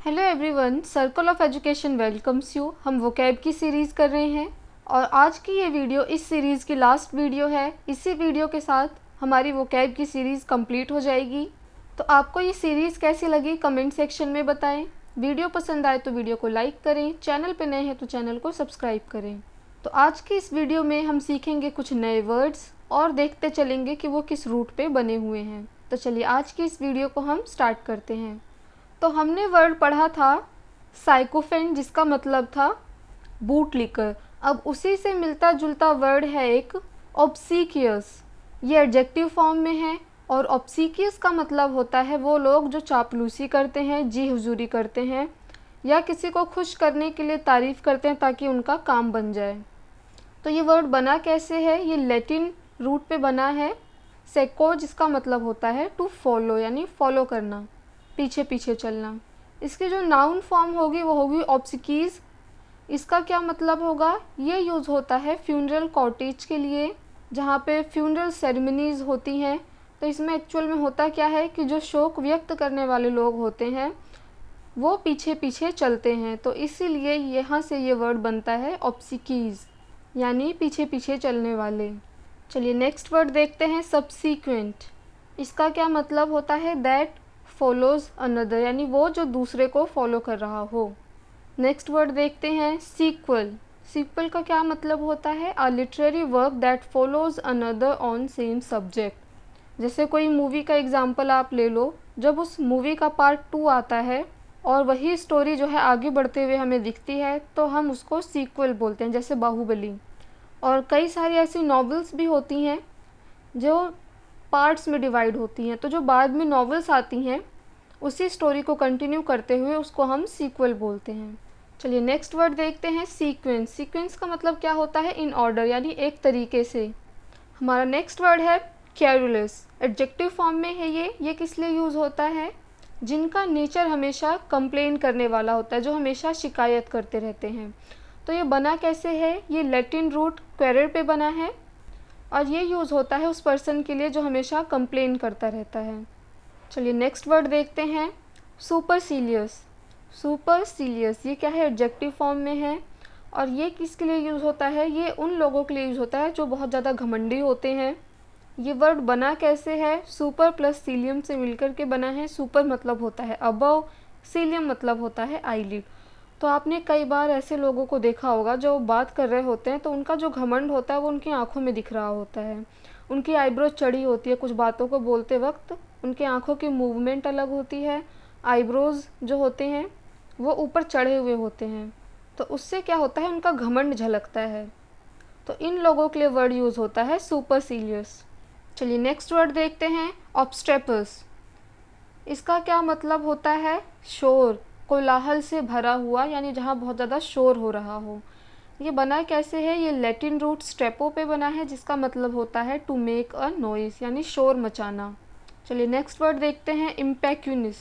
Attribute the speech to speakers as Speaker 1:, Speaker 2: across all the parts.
Speaker 1: Hello everyone, circle of education welcomes you. हम vocab की series कर रहे हैं और आज की ये वीडियो इस सीरीज़ की लास्ट वीडियो है। इसी वीडियो के साथ हमारी वोकैब की सीरीज़ कंप्लीट हो जाएगी। तो आपको ये सीरीज़ कैसी लगी कमेंट सेक्शन में बताएं। वीडियो पसंद आए तो वीडियो को लाइक करें, चैनल पे नए हैं तो चैनल को सब्सक्राइब करें। तो आज की इस वीडियो में हम सीखेंगे कुछ नए वर्ड्स और देखते चलेंगे कि वो किस रूट पे बने हुए हैं। तो चलिए आज की इस वीडियो को हम स्टार्ट करते हैं। तो हमने वर्ड पढ़ा था साइकोफेंट, जिसका मतलब था बूट लिकर। अब उसी से मिलता जुलता वर्ड है एक ऑब्सीकियस। ये एडजेक्टिव फॉर्म में है और ऑब्सीकियस का मतलब होता है वो लोग जो चापलूसी करते हैं, जी हुजूरी करते हैं या किसी को खुश करने के लिए तारीफ़ करते हैं ताकि उनका काम बन जाए। तो ये वर्ड बना कैसे है? ये लैटिन रूट पे बना है सेको, जिसका मतलब होता है टू फॉलो, यानी फॉलो करना, पीछे पीछे चलना। इसकी जो नाउन फॉर्म होगी वो होगी ऑब्सिकीज़। इसका क्या मतलब होगा? ये यूज़ होता है फ्यूनरल कॉटेज के लिए, जहाँ पे फ्यूनरल सेरेमनीज़ होती हैं। तो इसमें एक्चुअल में होता क्या है कि जो शोक व्यक्त करने वाले लोग होते हैं वो पीछे पीछे चलते हैं, तो इसीलिए यहाँ से ये वर्ड बनता है ऑब्सिकीज़, यानी पीछे पीछे चलने वाले। चलिए नेक्स्ट वर्ड देखते हैं, सबसीक्वेंट। इसका क्या मतलब होता है? दैट फॉलोज़ अनदर, यानी वो जो दूसरे को फॉलो कर रहा हो। नेक्स्ट वर्ड देखते हैं, सीक्वल। सीक्वल का क्या मतलब होता है? A literary work that follows another on same subject. जैसे कोई मूवी का एग्जाम्पल आप ले लो, जब उस मूवी का पार्ट 2 आता है और वही स्टोरी जो है आगे बढ़ते हुए हमें दिखती है तो हम उसको सीक्वल बोलते हैं, जैसे बाहुबली। और कई सारी ऐसी नॉवेल्स भी होती हैं जो पार्ट्स में डिवाइड होती हैं, तो जो बाद में नॉवेल्स आती हैं उसी स्टोरी को कंटिन्यू करते हुए उसको हम सीक्वल बोलते हैं। चलिए नेक्स्ट वर्ड देखते हैं, सीक्वेंस। सीक्वेंस का मतलब क्या होता है? इन ऑर्डर, यानी एक तरीके से। हमारा नेक्स्ट वर्ड है क्यूरुलस। एडजेक्टिव फॉर्म में है ये किस लिए यूज़ होता है? जिनका नेचर हमेशा कंप्लेन करने वाला होता है, जो हमेशा शिकायत करते रहते हैं। तो ये बना कैसे है? ये लैटिन रूट क्वेरर पे बना है और ये यूज़ होता है उस पर्सन के लिए जो हमेशा कंप्लेन करता रहता है। चलिए नेक्स्ट वर्ड देखते हैं, सुपरसीलियस। सुपरसीलियस ये क्या है? एडजेक्टिव फॉर्म में है और ये किसके लिए यूज़ होता है? ये उन लोगों के लिए यूज़ होता है जो बहुत ज़्यादा घमंडी होते हैं। ये वर्ड बना कैसे है? सुपर प्लस सीलियम से मिलकर के बना है। सुपर मतलब होता है अबव, सीलियम मतलब होता है आईलिड। तो आपने कई बार ऐसे लोगों को देखा होगा जो बात कर रहे होते हैं तो उनका जो घमंड होता है वो उनकी आंखों में दिख रहा होता है। उनकी आईब्रो चढ़ी होती है, कुछ बातों को बोलते वक्त उनके आंखों की मूवमेंट अलग होती है, आईब्रोज़ जो होते हैं वो ऊपर चढ़े हुए होते हैं, तो उससे क्या होता है? उनका घमंड झलकता है। तो इन लोगों के लिए वर्ड यूज़ होता है सुपरसीलियस। चलिए नेक्स्ट वर्ड देखते हैं, ऑब्स्टेपल्स। इसका क्या मतलब होता है? शोर, कोलाहल से भरा हुआ, यानी जहाँ बहुत ज़्यादा शोर हो रहा हो। ये बना कैसे है? ये लैटिन रूट स्टेपो पे बना है, जिसका मतलब होता है टू मेक अ नॉइस, यानी शोर मचाना। चलिए नेक्स्ट वर्ड देखते हैं, इम्पैक्यूनिस।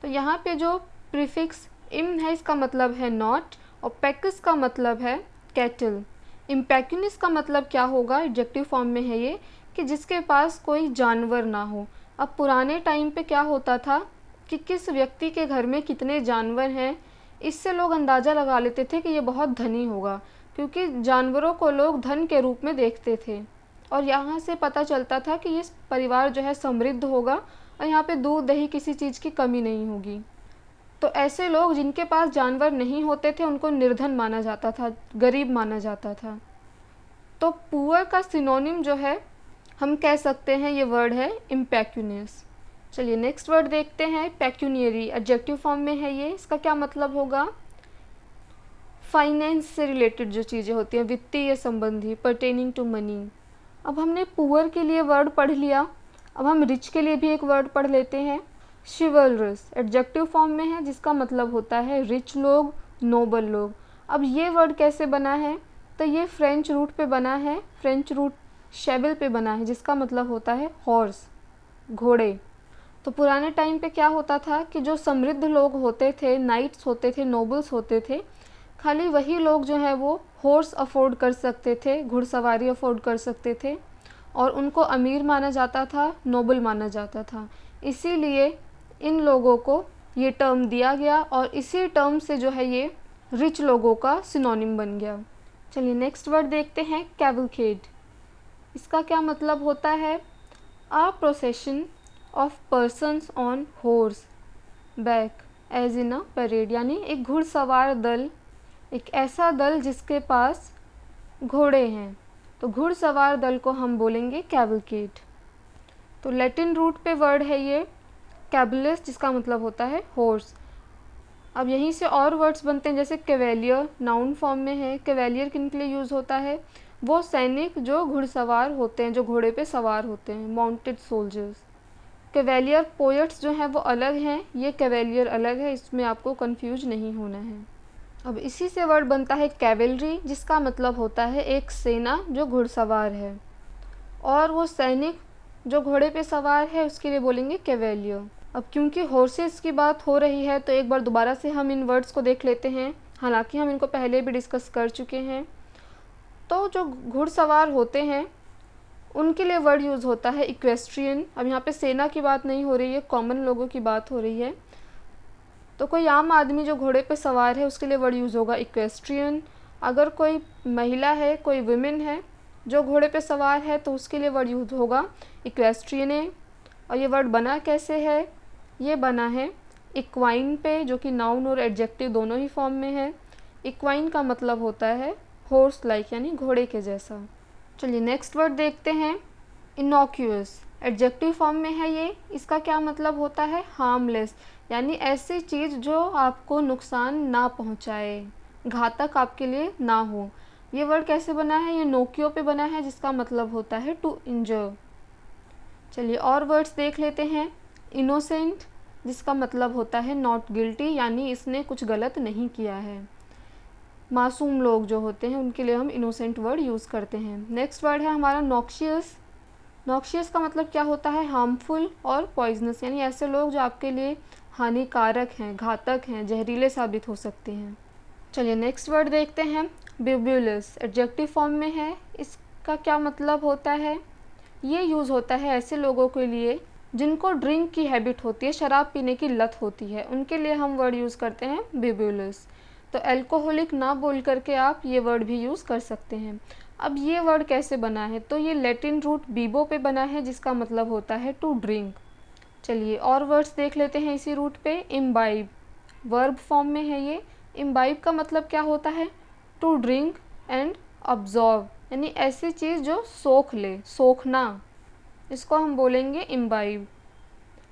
Speaker 1: तो यहाँ पे जो प्रीफिक्स इम है इसका मतलब है नॉट और पैकस का मतलब है कैटल। इम्पैक्यूनिस का मतलब क्या होगा? एडजेक्टिव फॉर्म में है ये कि जिसके पास कोई जानवर ना हो। अब पुराने टाइम पे क्या होता था कि किस व्यक्ति के घर में कितने जानवर हैं, इससे लोग अंदाज़ा लगा लेते थे कि ये बहुत धनी होगा, क्योंकि जानवरों को लोग धन के रूप में देखते थे और यहाँ से पता चलता था कि ये परिवार जो है समृद्ध होगा और यहाँ पे दूध दही किसी चीज़ की कमी नहीं होगी। तो ऐसे लोग जिनके पास जानवर नहीं होते थे उनको निर्धन माना जाता था, गरीब माना जाता था। तो पुअर का सिनोनिम जो है हम कह सकते हैं ये वर्ड है इम्पैक्यूनियस। चलिए नेक्स्ट वर्ड देखते हैं, पेक्यूनियरी। एडजेक्टिव फॉर्म में है ये। इसका क्या मतलब होगा? फाइनेंस से रिलेटेड जो चीज़ें होती हैं, वित्तीय संबंधी, पर्टेनिंग टू मनी। अब हमने पुअर के लिए वर्ड पढ़ लिया, अब हम रिच के लिए भी एक वर्ड पढ़ लेते हैं, शिवलरस। एडजेक्टिव फॉर्म में है, जिसका मतलब होता है रिच लोग, नोबल लोग। अब ये वर्ड कैसे बना है? तो ये फ्रेंच रूट पे बना है, फ्रेंच रूट शेबल पे बना है, जिसका मतलब होता है हॉर्स, घोड़े। तो पुराने टाइम पे क्या होता था कि जो समृद्ध लोग होते थे, नाइट्स होते थे, नोबल्स होते थे, खाली वही लोग जो है वो हॉर्स अफोर्ड कर सकते थे, घुड़सवारी अफोर्ड कर सकते थे और उनको अमीर माना जाता था, नोबल माना जाता था। इसीलिए इन लोगों को ये टर्म दिया गया और इसी टर्म से जो है ये रिच लोगों का सिनोनिम बन गया। चलिए नेक्स्ट वर्ड देखते हैं, कैवलकेड। इसका क्या मतलब होता है? A procession of persons on horseback as in a parade, यानी एक घुड़सवार दल, एक ऐसा दल जिसके पास घोड़े हैं, तो घुड़सवार दल को हम बोलेंगे कैवलकेड। तो लैटिन रूट पे वर्ड है ये कैबुलस, जिसका मतलब होता है हॉर्स। अब यहीं से और वर्ड्स बनते हैं, जैसे कैवेलियर नाउन फॉर्म में है। कैवेलियर किन के लिए यूज़ होता है? वो सैनिक जो घुड़सवार होते हैं, जो घोड़े पे सवार होते हैं, माउंटेड सोल्जर्स। कैवेलियर पोएट्स जो हैं वो अलग हैं, ये कैवेलियर अलग है, इसमें आपको कंफ्यूज नहीं होना है। अब इसी से वर्ड बनता है कैवेलरी, जिसका मतलब होता है एक सेना जो घुड़सवार है, और वो सैनिक जो घोड़े पे सवार है उसके लिए बोलेंगे कैवेलियर। अब क्योंकि हॉर्सेस की बात हो रही है तो एक बार दोबारा से हम इन वर्ड्स को देख लेते हैं, हालांकि हम इनको पहले भी डिस्कस कर चुके हैं। तो जो घुड़सवार होते हैं उनके लिए वर्ड यूज़ होता है इक्वेस्ट्रियन। अब यहाँ पे सेना की बात नहीं हो रही है, कॉमन लोगों की बात हो रही है। तो कोई आम आदमी जो घोड़े पे सवार है उसके लिए वर्ड यूज़ होगा इक्वेस्ट्रियन। अगर कोई महिला है, कोई वुमेन है जो घोड़े पे सवार है, तो उसके लिए वर्ड यूज़ होगा इक्वेस्ट्रियने। और ये वर्ड बना कैसे है? ये बना है इक्वाइन पे, जो कि नाउन और एडजेक्टिव दोनों ही फॉर्म में है। इक्वाइन का मतलब होता है हॉर्स लाइक, यानी घोड़े के जैसा। चलिए नेक्स्ट वर्ड देखते हैं, इनॉक्यूअस। एडजेक्टिव फॉर्म में है ये। इसका क्या मतलब होता है? हार्मलेस, यानी ऐसी चीज़ जो आपको नुकसान ना पहुंचाए, घातक आपके लिए ना हो। ये वर्ड कैसे बना है? ये नोकियो पे बना है, जिसका मतलब होता है टू इंजर। चलिए और वर्ड्स देख लेते हैं। इनोसेंट, जिसका मतलब होता है नॉट गिल्टी, यानी इसने कुछ गलत नहीं किया है। मासूम लोग जो होते हैं उनके लिए हम इनोसेंट वर्ड यूज़ करते हैं। नेक्स्ट वर्ड है हमारा नॉक्शियस। नॉक्शियस का मतलब क्या होता है? हार्मफुल और पॉइजनस, यानी ऐसे लोग जो आपके लिए हानिकारक हैं, घातक हैं, जहरीले साबित हो सकते हैं। चलिए नेक्स्ट वर्ड देखते हैं, बिब्यूलस। एडजेक्टिव फॉर्म में है। इसका क्या मतलब होता है? ये यूज़ होता है ऐसे लोगों के लिए जिनको ड्रिंक की हैबिट होती है, शराब पीने की लत होती है, उनके लिए हम वर्ड यूज़ करते हैं बिब्यूलस। तो अल्कोहलिक ना बोल करके आप ये वर्ड भी यूज़ कर सकते हैं। अब ये वर्ड कैसे बना है? तो ये लैटिन रूट बीबो पे बना है, जिसका मतलब होता है टू ड्रिंक। चलिए और वर्ड्स देख लेते हैं इसी रूट पे। इम्बाइब, वर्ब फॉर्म में है ये। इम्बाइब का मतलब क्या होता है? टू ड्रिंक एंड अब्जॉर्ब, यानी ऐसी चीज़ जो सोख ले, सोखना, इसको हम बोलेंगे इम्बाइब।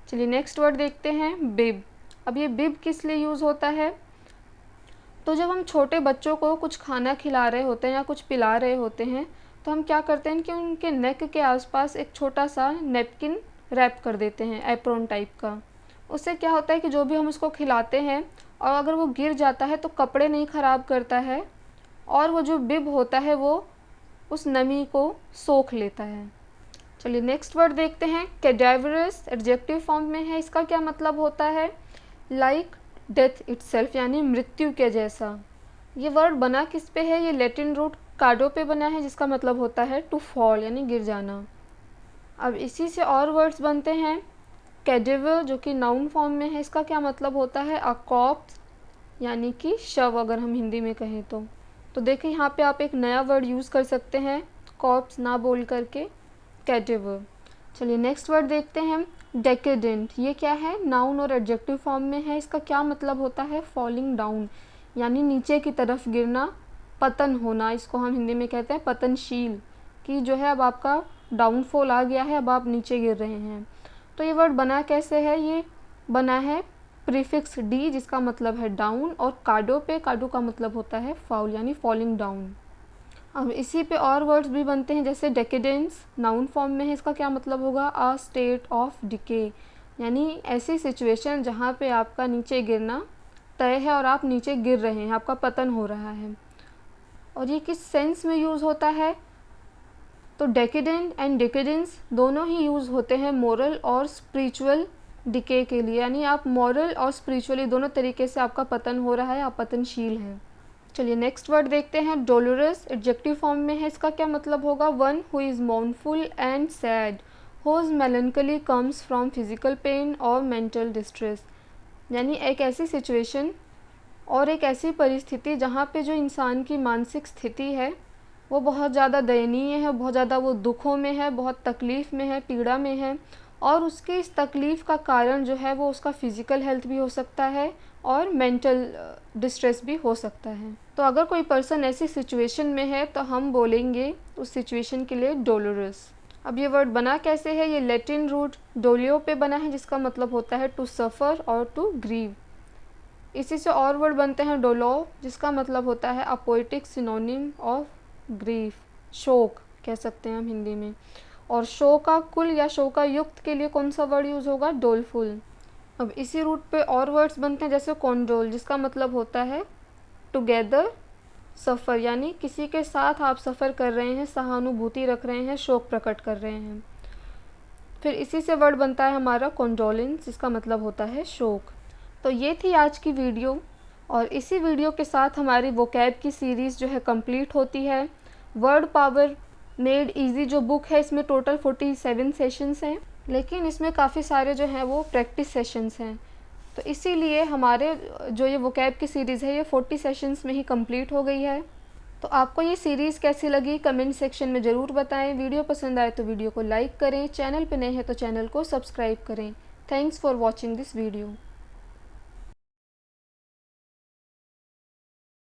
Speaker 1: चलिए नेक्स्ट वर्ड देखते हैं, बिब। अब ये बिब किस लिए यूज़ होता है? तो जब हम छोटे बच्चों को कुछ खाना खिला रहे होते हैं या कुछ पिला रहे होते हैं, तो हम क्या करते हैं कि उनके नेक के आसपास एक छोटा सा नेपकिन रैप कर देते हैं, एप्रोन टाइप का। उससे क्या होता है कि जो भी हम उसको खिलाते हैं और अगर वो गिर जाता है तो कपड़े नहीं ख़राब करता है, और वो जो बिब होता है वो उस नमी को सोख लेता है। चलिए नेक्स्ट वर्ड देखते हैं, कैडेवरस। एडजेक्टिव फॉर्म में है। इसका क्या मतलब होता है? लाइक डेथ इटसेल्फ, यानी मृत्यु के जैसा। ये वर्ड बना किस पे है? ये लैटिन रूट कार्डो पे बना है, जिसका मतलब होता है टू फॉल, यानी गिर जाना। अब इसी से और वर्ड्स बनते हैं, कैडेवर, जो कि नाउन फॉर्म में है। इसका क्या मतलब होता है? अ कॉप्स, यानी कि शव, अगर हम हिंदी में कहें तो देखिए यहाँ पे आप एक नया वर्ड यूज़ कर सकते हैं, कॉप्स ना बोल करके, कैडेवर। चलिए नेक्स्ट वर्ड देखते हैं, डेकेडेंट। ये क्या है? नाउन और एडजेक्टिव फॉर्म में है। इसका क्या मतलब होता है? फॉलिंग डाउन, यानी नीचे की तरफ गिरना, पतन होना। इसको हम हिंदी में कहते हैं पतनशील, कि जो है अब आपका डाउनफॉल आ गया है, अब आप नीचे गिर रहे हैं। तो ये वर्ड बना कैसे है? ये बना है प्रीफिक्स डी, जिसका मतलब है डाउन, और कार्डो पे, कार्डो का मतलब होता है फाउल, यानी फॉलिंग डाउन। अब इसी पे और वर्ड्स भी बनते हैं, जैसे डेकेडेंस, नाउन फॉर्म में है। इसका क्या मतलब होगा? अ स्टेट ऑफ डिके, यानी ऐसी सिचुएशन जहाँ पे आपका नीचे गिरना तय है और आप नीचे गिर रहे हैं, आपका पतन हो रहा है। और ये किस सेंस में यूज़ होता है? तो डेकेडेंट एंड डिकेडेंस दोनों ही यूज़ होते हैं मोरल और स्पिरिचुअल डिके के लिए, यानी आप मॉरल और स्पिरिचुअली दोनों तरीके से आपका पतन हो रहा है, आप पतनशील हैं। चलिए नेक्स्ट वर्ड देखते हैं, डोलोरस। एडजेक्टिव फॉर्म में है। इसका क्या मतलब होगा? One who is mournful and sad, whose melancholy comes from physical pain और मेंटल डिस्ट्रेस। यानी एक ऐसी सिचुएशन और एक ऐसी परिस्थिति जहाँ पे जो इंसान की मानसिक स्थिति है वो बहुत ज़्यादा दयनीय है, बहुत ज़्यादा वो दुखों में है, बहुत तकलीफ़ में है, पीड़ा में है, और उसके इस तकलीफ़ का कारण जो है वो उसका फ़िज़िकल हेल्थ भी हो सकता है और मेंटल डिस्ट्रेस भी हो सकता है। तो अगर कोई पर्सन ऐसी सिचुएशन में है तो हम बोलेंगे उस सिचुएशन के लिए डोलोरस। अब ये वर्ड बना कैसे है? ये लैटिन रूट डोलियो पे बना है, जिसका मतलब होता है टू सफ़र और टू ग्रीव। इसी से और वर्ड बनते हैं डोलो, जिसका मतलब होता है a poetic synonym of grief, शोक कह सकते हैं हम हिंदी में। और शोकाकुल या शोकायुक्त के लिए कौन सा वर्ड यूज़ होगा? डोलफुल। अब इसी रूट पे और वर्ड्स बनते हैं जैसे कॉन्डोल, जिसका मतलब होता है टुगेदर सफ़र, यानी किसी के साथ आप सफ़र कर रहे हैं, सहानुभूति रख रहे हैं, शोक प्रकट कर रहे हैं। फिर इसी से वर्ड बनता है हमारा कॉन्डोलेंस, जिसका मतलब होता है शोक। तो ये थी आज की वीडियो, और इसी वीडियो के साथ हमारी वोकैब की सीरीज़ जो है कंप्लीट होती है। वर्ड पावर मेड इजी जो बुक है, इसमें टोटल 47 सेशंस हैं, लेकिन इसमें काफ़ी सारे जो हैं वो प्रैक्टिस सेशंस हैं। तो इसीलिए हमारे जो ये वोकैब की सीरीज़ है ये 40 सेशंस में ही कंप्लीट हो गई है। तो आपको ये सीरीज़ कैसी लगी कमेंट सेक्शन में ज़रूर बताएं। वीडियो पसंद आए तो वीडियो को लाइक करें, चैनल पे नए हैं तो चैनल को सब्सक्राइब करें। Thanks for watching this video.